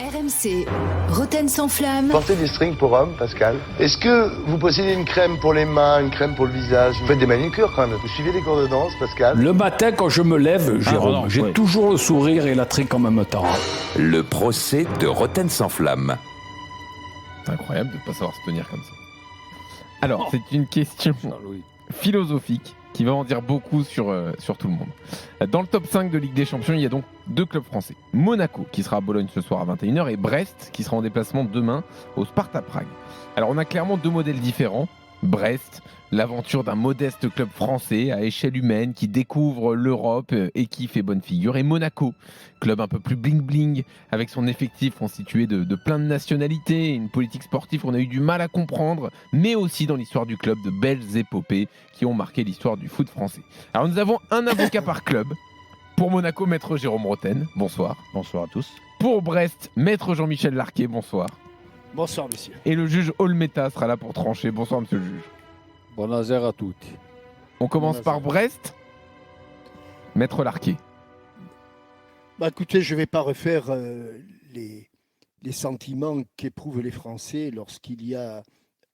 RMC, Roten sans flamme. Portez des strings pour hommes, Pascal. Est-ce que vous possédez une crème pour les mains, une crème pour le visage? Vous faites des manucures quand même. Vous suivez des cours de danse, Pascal? Le matin, quand je me lève, Jérôme, j'ai toujours le sourire et la trique en même temps. Le procès de Roten sans flamme. C'est incroyable de ne pas savoir se tenir comme ça. Alors, c'est une question philosophique qui va en dire beaucoup sur tout le monde. Dans le top 5 de Ligue des Champions, il y a donc 2 clubs français. Monaco, qui sera à Bologne ce soir à 21h, et Brest, qui sera en déplacement demain au Sparta Prague. Alors, on a clairement 2 modèles différents. Brest, l'aventure d'un modeste club français à échelle humaine qui découvre l'Europe et qui fait bonne figure. Et Monaco, club un peu plus bling-bling, avec son effectif constitué de plein de nationalités, une politique sportive qu'on a eu du mal à comprendre, mais aussi dans l'histoire du club de belles épopées qui ont marqué l'histoire du foot français. Alors nous avons un avocat par club. Pour Monaco, maître Jérôme Roten, bonsoir. Bonsoir à tous. Pour Brest, maître Jean-Michel Larquet, bonsoir. Bonsoir, messieurs. Et le juge Olmeta sera là pour trancher. Bonsoir, monsieur le juge. Bonjour à tous. On commence par Brest. Maître Larquet. Écoutez, je ne vais pas refaire les sentiments qu'éprouvent les Français lorsqu'il y a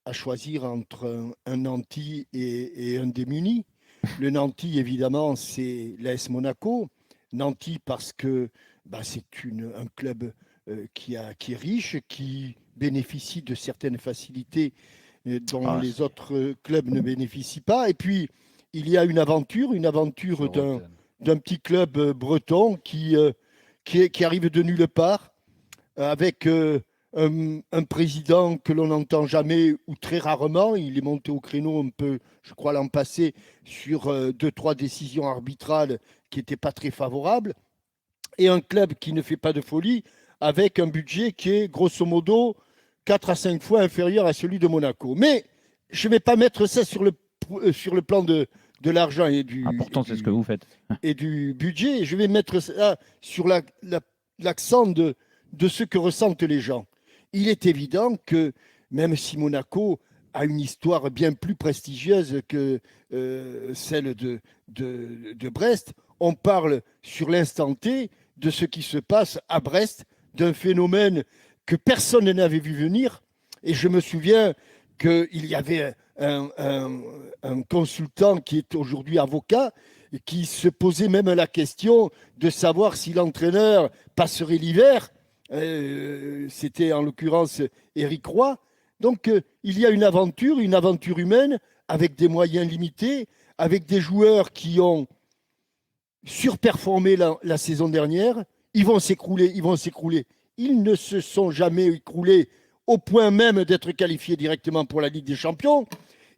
à choisir entre un nanti et un démuni. Le nanti, évidemment, c'est l'AS Monaco. Nanti parce que c'est un club qui est riche, qui bénéficie de certaines facilités dont les autres clubs ne bénéficient pas. Et puis, il y a une aventure d'un petit club breton qui arrive de nulle part, avec un président que l'on n'entend jamais ou très rarement. Il est monté au créneau un peu, je crois, l'an passé, sur 2-3 décisions arbitrales qui n'étaient pas très favorables. Et un club qui ne fait pas de folie, avec un budget qui est grosso modo 4 à 5 fois inférieur à celui de Monaco. Mais je ne vais pas mettre ça sur le plan de l'argent et du... pourtant, c'est ce que vous faites. Et du budget. Je vais mettre ça sur l'accent de ce que ressentent les gens. Il est évident que même si Monaco a une histoire bien plus prestigieuse que celle de Brest, on parle sur l'instant T de ce qui se passe à Brest, d'un phénomène que personne n'avait vu venir. Et je me souviens qu'il y avait un consultant qui est aujourd'hui avocat et qui se posait même la question de savoir si l'entraîneur passerait l'hiver. C'était en l'occurrence Éric Roy. Donc il y a une aventure humaine avec des moyens limités, avec des joueurs qui ont surperformé la saison dernière. Ils vont s'écrouler. Ils ne se sont jamais écroulés au point même d'être qualifiés directement pour la Ligue des Champions.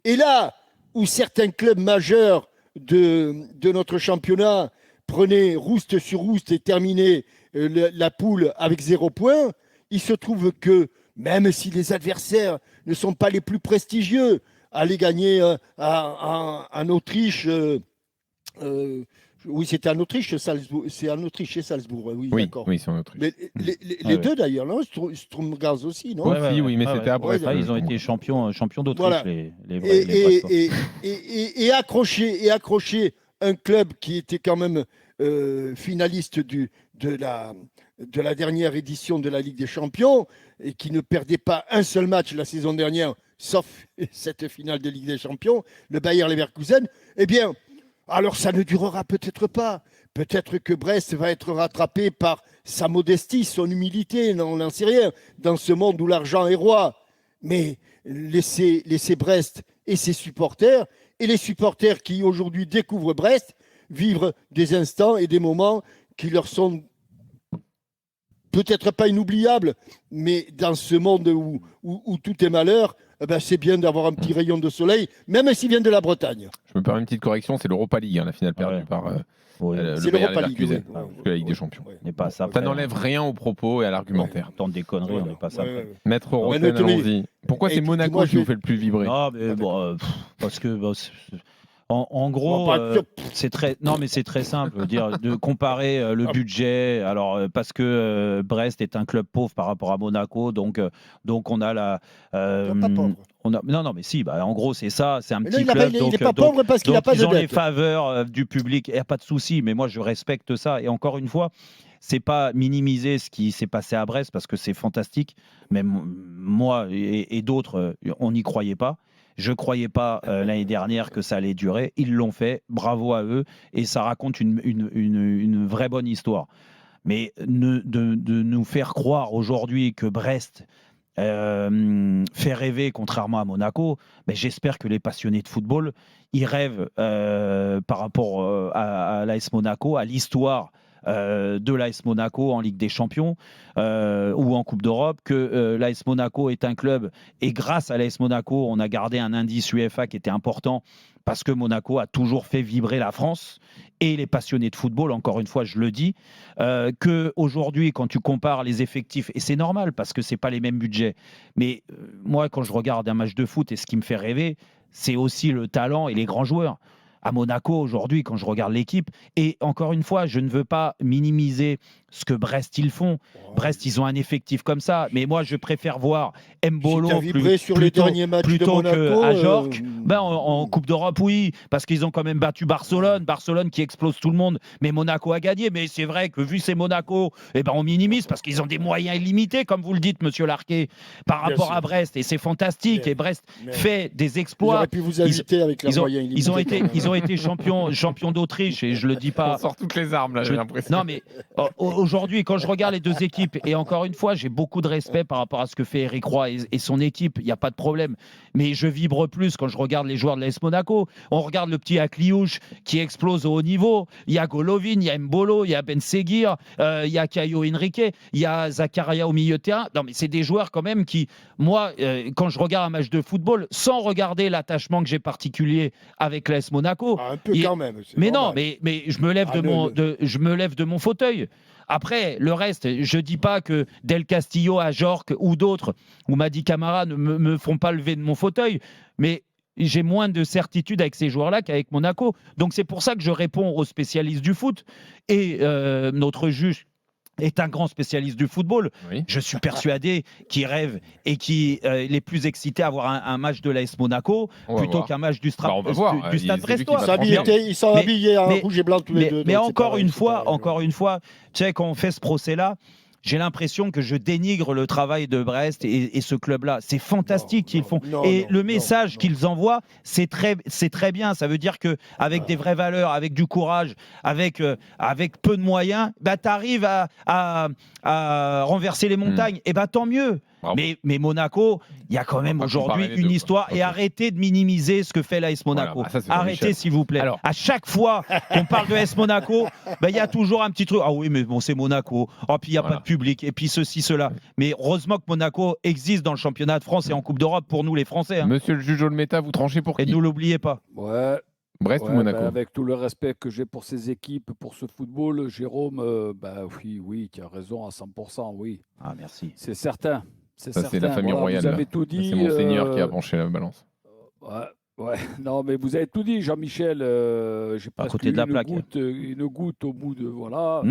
Et là où certains clubs majeurs de notre championnat prenaient rouste sur rouste et terminaient la poule avec 0 point, il se trouve que même si les adversaires ne sont pas les plus prestigieux, aller gagner en Autriche... oui, c'était en Autriche, Salzbourg. C'est en Autriche et Salzbourg. Oui, d'accord. Oui, c'est en Autriche. Mais les deux d'ailleurs, non? Sturm Graz aussi, non? Oui, mais c'était à Brest. Ils ont été champions d'Autriche, voilà. Et accrocher un club qui était quand même finaliste de la dernière édition de la Ligue des Champions et qui ne perdait pas un seul match la saison dernière, sauf cette finale de Ligue des Champions, le Bayer Leverkusen, eh bien... Alors, ça ne durera peut-être pas. Peut-être que Brest va être rattrapé par sa modestie, son humilité, on n'en sait rien, dans ce monde où l'argent est roi. Mais laissez Brest et ses supporters, et les supporters qui aujourd'hui découvrent Brest, vivre des instants et des moments qui leur sont peut-être pas inoubliables, mais dans ce monde où tout est malheur, c'est bien d'avoir un petit rayon de soleil, même s'il vient de la Bretagne. Je me permets une petite correction, c'est l'Europa League, la finale perdue par le Bayer Leverkusen, la Ligue des Champions. n'est pas ça. Ça n'enlève rien aux propos et à l'argumentaire. Tant des conneries, on n'est pas ça. Maître Roten, allons-y. Pourquoi c'est Monaco qui vous fait le plus vibrer? Parce que... En gros, c'est très simple, de comparer le budget. Alors parce que Brest est un club pauvre par rapport à Monaco, donc on a la. Pas pauvre. Non, mais si, en gros c'est ça, c'est un petit club. Il n'est pas pauvre parce qu'il n'a pas de dette. Ils ont les faveurs du public, il n'y a pas de souci. Mais moi je respecte ça. Et encore une fois, c'est pas minimiser ce qui s'est passé à Brest parce que c'est fantastique. Même moi et d'autres, on n'y croyait pas. Je ne croyais pas l'année dernière que ça allait durer. Ils l'ont fait. Bravo à eux. Et ça raconte une vraie bonne histoire. Mais de nous faire croire aujourd'hui que Brest fait rêver contrairement à Monaco, ben j'espère que les passionnés de football, ils rêvent par rapport à l'AS Monaco, à l'histoire de l'AS Monaco en Ligue des Champions ou en Coupe d'Europe, que l'AS Monaco est un club et grâce à l'AS Monaco, on a gardé un indice UEFA qui était important parce que Monaco a toujours fait vibrer la France et les passionnés de football, encore une fois, je le dis, qu'aujourd'hui, quand tu compares les effectifs, et c'est normal parce que ce n'est pas les mêmes budgets, mais moi, quand je regarde un match de foot, et ce qui me fait rêver, c'est aussi le talent et les grands joueurs. À Monaco, aujourd'hui, quand je regarde l'équipe, et encore une fois, je ne veux pas minimiser ce que Brest, ils font. Brest, ils ont un effectif comme ça, mais moi, je préfère voir Mbolo plutôt qu'à Jorque. En Coupe d'Europe, oui, parce qu'ils ont quand même battu Barcelone qui explose tout le monde, mais Monaco a gagné. Mais c'est vrai que vu c'est Monaco, on minimise parce qu'ils ont des moyens illimités, comme vous le dites, monsieur Larquet, par rapport à Brest, et c'est fantastique. Et Brest fait des exploits. J'aurais pu vous inviter avec leurs moyens illimités. Ils ont été champions d'Autriche, et je le dis pas. On sort toutes les armes là, j'ai l'impression. Non, mais aujourd'hui, quand je regarde les deux équipes, et encore une fois, j'ai beaucoup de respect par rapport à ce que fait Eric Roy et son équipe, il n'y a pas de problème. Mais je vibre plus quand je regarde les joueurs de l'AS Monaco. On regarde le petit Akliouche qui explose au haut niveau. Il y a Golovin, il y a Mbolo, il y a Ben Seguir, il y a Caio Henrique, il y a Zakaria au milieu de terrain. Non, mais c'est des joueurs quand même qui, moi, quand je regarde un match de football, sans regarder l'attachement que j'ai particulier avec l'AS Monaco. Un peu quand même. Mais normal. Non, mais je me lève je me lève de mon fauteuil. Après, le reste, je ne dis pas que Del Castillo, à Jorque ou d'autres, ou Madi Camara ne me font pas lever de mon fauteuil, mais j'ai moins de certitude avec ces joueurs-là qu'avec Monaco. Donc c'est pour ça que je réponds aux spécialistes du foot. Et notre juge est un grand spécialiste du football. Oui. Je suis persuadé qu'il rêve et qu'il est plus excité à voir un match de l'AS Monaco plutôt qu'un match du Stade brestois. Ils sont habillés en rouge et blanc tous les deux. Mais encore une fois, tu sais, quand on fait ce procès-là, j'ai l'impression que je dénigre le travail de Brest et ce club-là. C'est fantastique qu'ils font. Le message qu'ils envoient, c'est très bien. Ça veut dire qu'avec des vraies valeurs, avec du courage, avec peu de moyens, tu arrives à renverser les montagnes. Et tant mieux. Mais Monaco, il y a quand même aujourd'hui une histoire. Et arrêtez de minimiser ce que fait l'AS Monaco. Arrêtez, s'il vous plaît. Alors, à chaque fois qu'on parle de l'AS Monaco, il y a toujours un petit truc. Ah oui, mais bon, c'est Monaco. Oh, puis il n'y a pas de public. Et puis ceci, cela. Mais heureusement que Monaco existe dans le championnat de France et en Coupe d'Europe pour nous, les Français. Hein. Monsieur le juge Olmeta, vous tranchez pour qui? Et ne l'oubliez pas. Ouais. Brest ou Monaco? Avec tout le respect que j'ai pour ces équipes, pour ce football, Jérôme, oui, tu as raison à 100%, oui. Ah, merci. C'est certain. C'est la famille royale. Vous avez tout dit. C'est Monseigneur qui a penché la balance. Ouais. Non, mais vous avez tout dit, Jean-Michel. J'ai pas côté de la plaque. Une goutte au bout de voilà.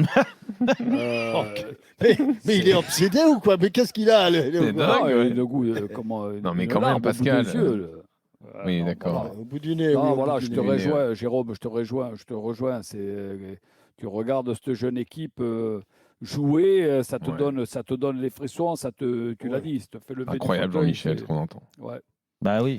Mais il est obsédé ou quoi? Mais qu'est-ce qu'il a C'est dingue. Le goût, comment? Non, mais quand même, Pascal. Oui, d'accord. Au bout du nez. Non, voilà, je te rejoins, Jérôme. Je te rejoins. Tu regardes cette jeune équipe. Jouer, ça te donne les frissons, tu l'as dit, ça te fait lever. Incroyable, Jean-Michel, ce qu'on entend. Ouais. Bah oui.